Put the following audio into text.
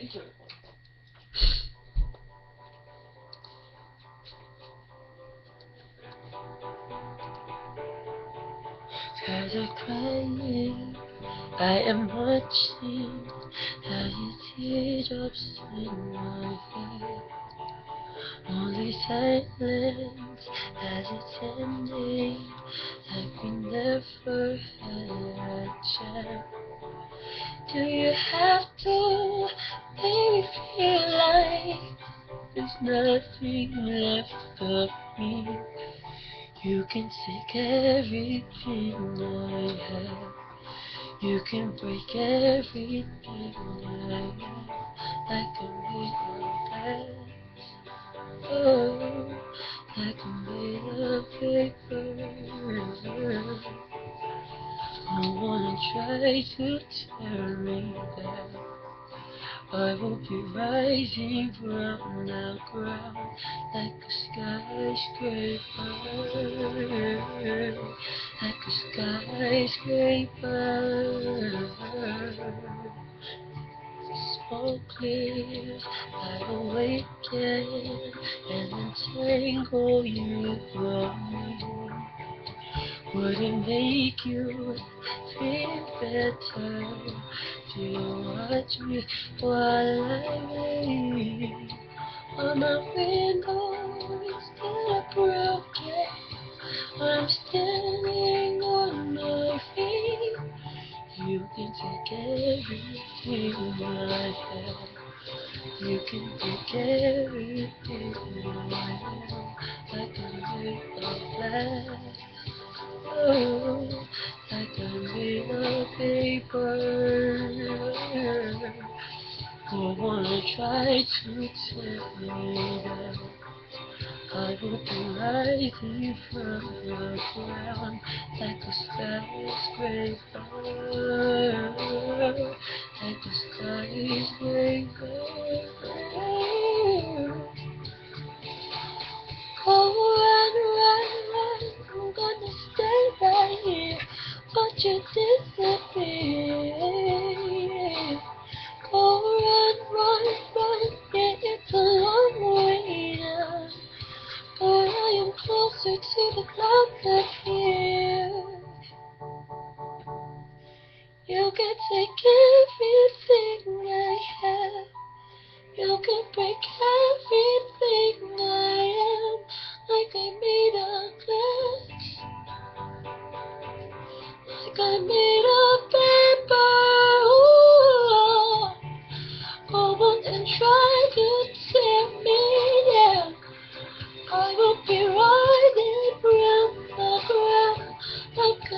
As I crying, I am watching how your teardrops in my face. Only silence as it's ending, like we never had a chance. Do you have to make me feel like there's nothing left of me? You can take everything I have. You can break everything I am, like a made of glass. Oh, like a made of paper. No one try to tear me down. I will be rising from the ground like a skyscraper, like a skyscraper. Smoke clears, I awaken and entangle you from me. Would it make you feel better to watch me while I wait? On my window is still broken. I'm standing on my feet. You can take everything I have. You can take everything I am. Like a bit of glass. Oh, like a bit of paper. Who wanna try to tear me down? I will be rising from the ground like a skyscraper, like a skyscraper. Oh, run, I'm gonna stay right here, but you disappear. Oh, run, yeah, it's a long way down. But I am closer to the clouds up here. You can take everything I have. You can break everything I am. Like I made of glass. Like I made of paper. Ooh. Go on and try to tear me down. I will be riding from the ground like a